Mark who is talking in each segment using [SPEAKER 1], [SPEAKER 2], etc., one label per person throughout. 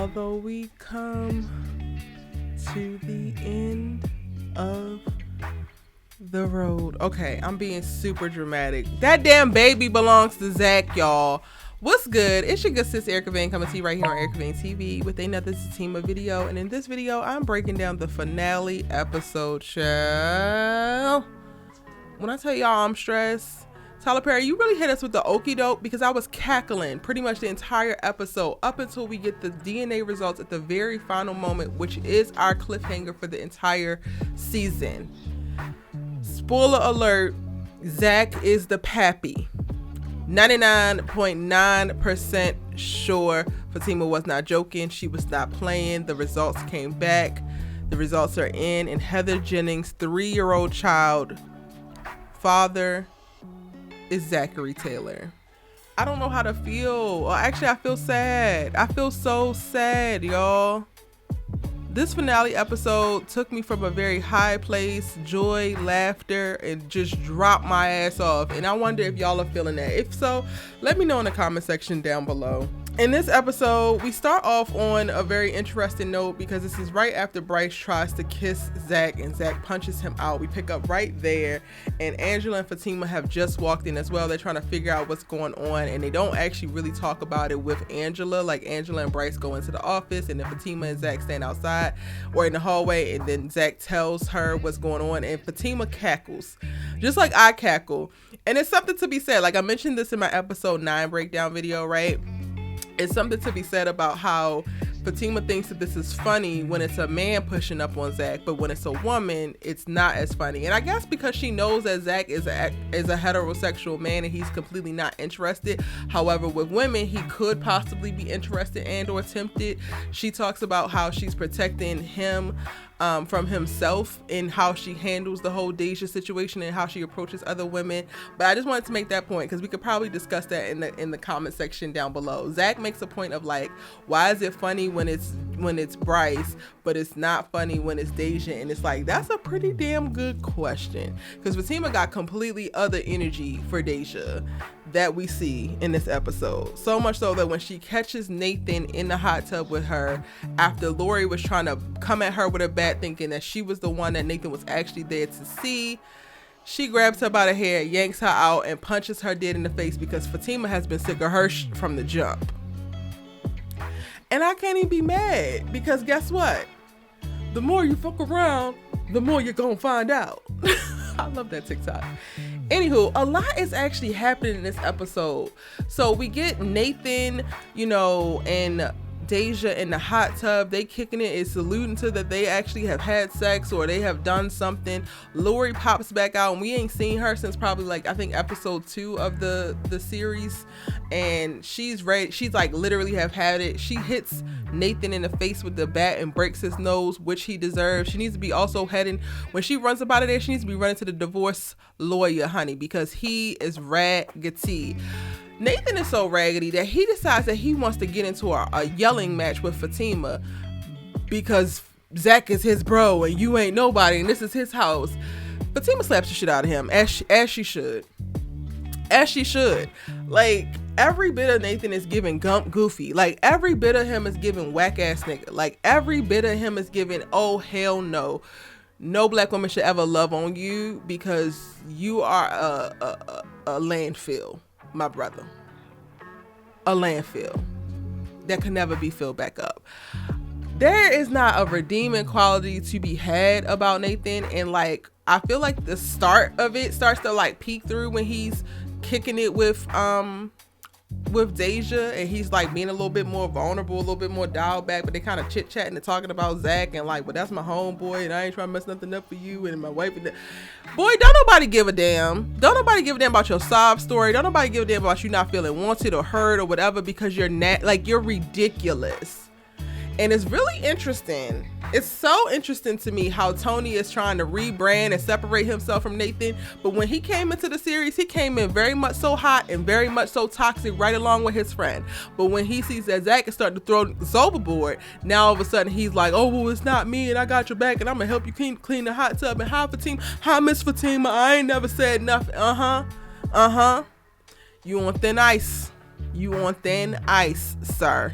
[SPEAKER 1] Although we come to the end of the road. Okay, I'm being super dramatic. That damn baby belongs to Zach, y'all. What's good? It's your good sis Erica Vane coming to you right here on Erica Vane TV with another ZATIMA video. And in this video, I'm breaking down the finale episode, child. When I tell y'all I'm stressed, Tyler Perry, you really hit us with the okie doke because I was cackling pretty much the entire episode up until we get the DNA results at the very final moment, which is our cliffhanger for the entire season. Spoiler alert, Zach is the pappy. 99.9% sure Fatima was not joking. She was not playing. The results came back. The results are in, and Heather Jennings' 3-year-old child father is Zachary Taylor. I don't know how to feel. Well, actually, I feel sad. I feel so sad, y'all. This finale episode took me from a very high place, joy, laughter, and just dropped my ass off. And I wonder if y'all are feeling that. If so, let me know in the comment section down below. In this episode, we start off on a very interesting note because this is right after Bryce tries to kiss Zach and Zach punches him out. We pick up right there, and Angela and Fatima have just walked in as well. They're trying to figure out what's going on, and they don't actually really talk about it with Angela. Like, Angela and Bryce go into the office, and then Fatima and Zach stand outside or in the hallway, and then Zach tells her what's going on, and Fatima cackles just like I cackle. And it's something to be said. Like, I mentioned this in my episode 9 breakdown video, right? It's something to be said about how Fatima thinks that this is funny when it's a man pushing up on Zach, but when it's a woman, it's not as funny. And I guess because she knows that Zach is a heterosexual man and he's completely not interested. However, with women, he could possibly be interested and or tempted. She talks about how she's protecting him from himself and how she handles the whole Deja situation and how she approaches other women. But I just wanted to make that point because we could probably discuss that in the comment section down below. Zach makes a point of like, why is it funny when it's Bryce, but it's not funny when it's Deja? And it's like, that's a pretty damn good question, because Fatima got completely other energy for Deja that we see in this episode. So much so that when she catches Nathan in the hot tub with her after Lori was trying to come at her with a bat thinking that she was the one that Nathan was actually there to see, she grabs her by the hair, yanks her out, and punches her dead in the face because Fatima has been sick of her from the jump. And I can't even be mad because guess what? The more you fuck around, the more you're gonna find out. I love that TikTok. Anywho, a lot is actually happening in this episode. So we get Nathan, and Deja in the hot tub. They kicking it. It's alluding to that they actually have had sex or they have done something. Lori pops back out, and we ain't seen her since probably I think episode 2 of the series. And she's ready. She's like literally have had it. She hits Nathan in the face with the bat and breaks his nose, which he deserves. She needs to be also heading, when she runs up out of there, she needs to be running to the divorce lawyer, honey, because he is raggedy. Nathan is so raggedy that he decides that he wants to get into a yelling match with Fatima because Zach is his bro and you ain't nobody and this is his house. Fatima slaps the shit out of him as she should. As she should. Like, every bit of Nathan is giving goofy. Like, every bit of him is giving whack ass nigga. Like, every bit of him is giving, oh hell no. No black woman should ever love on you because you are a landfill, my brother. A landfill that can never be filled back up. There is not a redeeming quality to be had about Nathan, and I feel like the start of it starts to peek through when he's kicking it with Deja, and he's being a little bit more vulnerable, a little bit more dialed back, but they kind of chit chatting and talking about Zach and well, that's my homeboy and I ain't trying to mess nothing up for you and my wife. Boy, don't nobody give a damn. Don't nobody give a damn about your sob story. Don't nobody give a damn about you not feeling wanted or heard or whatever because you're you're ridiculous. And it's really interesting. It's so interesting to me how Tony is trying to rebrand and separate himself from Nathan. But when he came into the series, he came in very much so hot and very much so toxic right along with his friend. But when he sees that Zach is starting to throw this overboard, now all of a sudden he's like, oh, well, it's not me and I got your back and I'm going to help you clean the hot tub. And hi, Fatima. Hi, Miss Fatima. I ain't never said nothing. You on thin ice. You on thin ice, sir.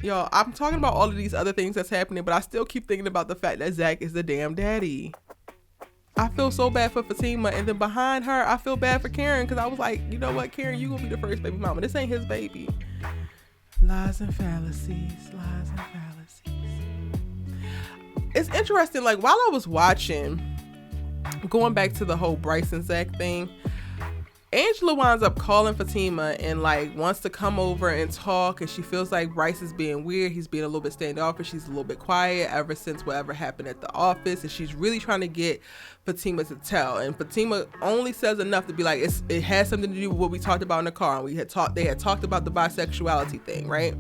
[SPEAKER 1] Yo, I'm talking about all of these other things that's happening, but I still keep thinking about the fact that Zach is the damn daddy. I feel so bad for Fatima, and then behind her, I feel bad for Karen, because I was like, you know what, Karen, you gonna be the first baby mama. This ain't his baby. Lies and fallacies. It's interesting, like, while I was watching, going back to the whole Bryce and Zach thing, Angela winds up calling Fatima and like wants to come over and talk, and she feels like Bryce is being weird. He's being a little bit standoffish. She's a little bit quiet ever since whatever happened at the office, and she's really trying to get Fatima to tell. And Fatima only says enough to be like, it has something to do with what we talked about in the car, and they had talked about the bisexuality thing, right?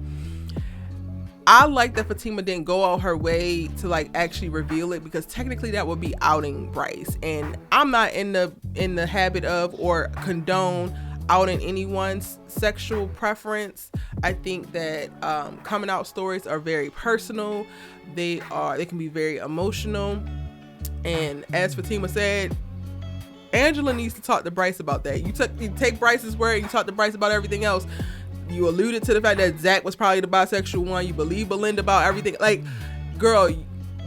[SPEAKER 1] I like that Fatima didn't go out her way to like actually reveal it, because technically that would be outing Bryce, and I'm not in the habit of or condone outing anyone's sexual preference. I think that coming out stories are very personal. They can be very emotional, and as Fatima said, Angela needs to talk to Bryce about that. You take Bryce's word, you talk to Bryce about everything else. You alluded to the fact that Zach was probably the bisexual one. You believe Belinda about everything. Like, girl,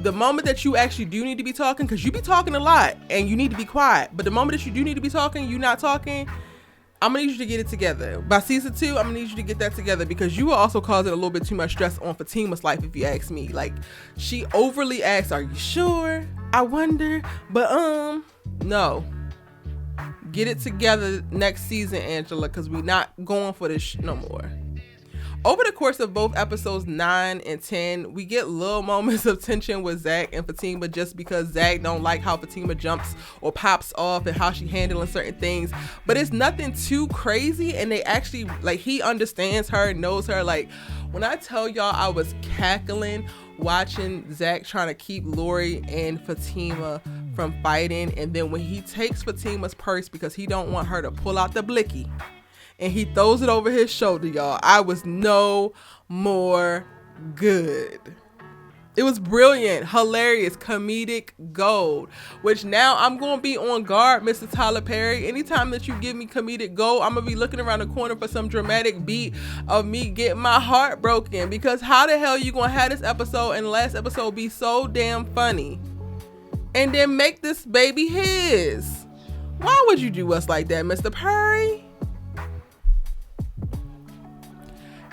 [SPEAKER 1] the moment that you actually do need to be talking, because you be talking a lot and you need to be quiet, but the moment that you do need to be talking, you not talking, I'm gonna need you to get it together. By season 2, I'm gonna need you to get that together, because you will also causing a little bit too much stress on Fatima's life, if you ask me. Like, she overly asks, are you sure? I wonder. But no. Get it together next season, Angela, because we not going for this no more. Over the course of both episodes 9 and 10, we get little moments of tension with Zach and Fatima, just because Zach don't like how Fatima jumps or pops off and how she handling certain things. But it's nothing too crazy, and they actually, like, he understands her, knows her. Like, when I tell y'all I was cackling watching Zach trying to keep Lori and Fatima from fighting, and then when he takes Fatima's purse because he don't want her to pull out the blicky, and he throws it over his shoulder, y'all, I was no more good. It was brilliant, hilarious, comedic gold, which now I'm going to be on guard, Mr. Tyler Perry. Anytime that you give me comedic gold, I'm going to be looking around the corner for some dramatic beat of me getting my heart broken, because how the hell you going to have this episode and the last episode be so damn funny and then make this baby his? Why would you do us like that, Mr. Perry?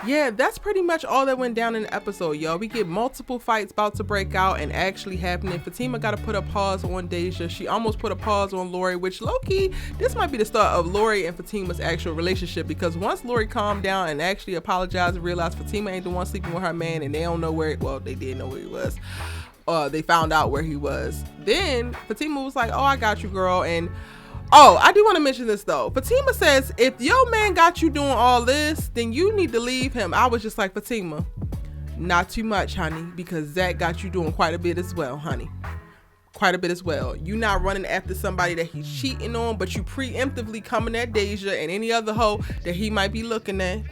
[SPEAKER 1] Yeah, that's pretty much all that went down in the episode, y'all. We get multiple fights about to break out and actually happening. Fatima got to put a pause on Deja. She almost put a pause on Lori, which low-key, this might be the start of Lori and Fatima's actual relationship, because once Lori calmed down and actually apologized and realized Fatima ain't the one sleeping with her man, and they don't know where, well, they did know where he was. They found out where he was. Then Fatima was like, oh, I got you, girl. And oh, I do want to mention this though. Fatima says, if your man got you doing all this, then you need to leave him. I was just like, Fatima, not too much, honey, because Zach got you doing quite a bit as well, honey. Quite a bit as well. You not running after somebody that he's cheating on, but you preemptively coming at Deja and any other hoe that he might be looking at.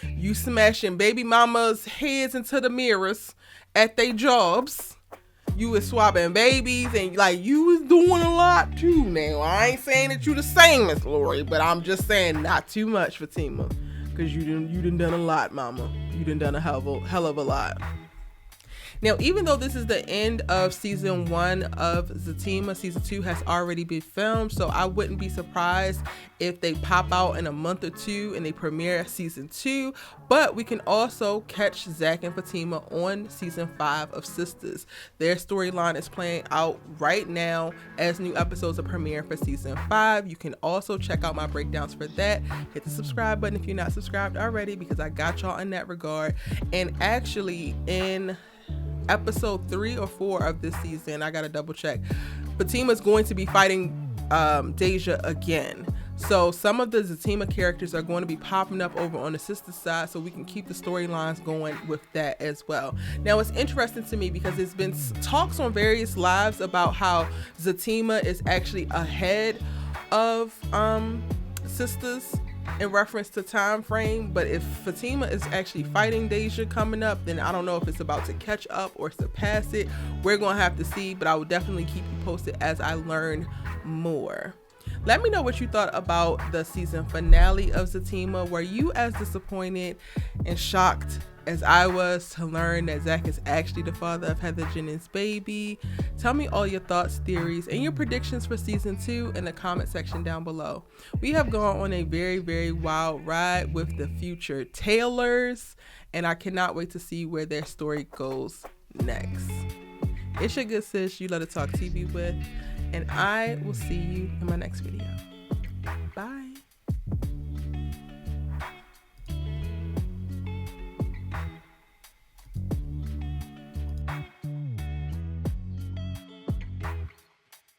[SPEAKER 1] You smashing baby mama's heads into the mirrors at their jobs. You was swapping babies, and like, you was doing a lot too. Now I ain't saying that you the same as Lori, but I'm just saying not too much, Fatima, because you done a lot, mama. You done a hell of a lot. Now, even though this is the end of season 1 of ZATIMA, season 2 has already been filmed, so I wouldn't be surprised if they pop out in a month or two and they premiere season 2. But we can also catch Zach and Fatima on season 5 of Sisters. Their storyline is playing out right now as new episodes are premiering for season 5. You can also check out my breakdowns for that. Hit the subscribe button if you're not subscribed already, because I got y'all in that regard. And actually, in episode 3 or 4 of this season, I gotta double check, Fatima's going to be fighting Deja again. So some of the ZATIMA characters are going to be popping up over on the sister side, so we can keep the storylines going with that as well. Now, it's interesting to me because there's been talks on various lives about how ZATIMA is actually ahead of Sisters in reference to time frame, but if Fatima is actually fighting Deja coming up, then I don't know if it's about to catch up or surpass it. We're gonna have to see, but I will definitely keep you posted as I learn more. Let me know what you thought about the season finale of ZATIMA. Were you as disappointed and shocked as I was to learn that Zach is actually the father of Heather Jennings' baby? Tell me all your thoughts, theories, and your predictions for season 2 in the comment section down below. We have gone on a very, very wild ride with the future Taylors, and I cannot wait to see where their story goes next. It's your good sis, you love to talk TV with, and I will see you in my next video.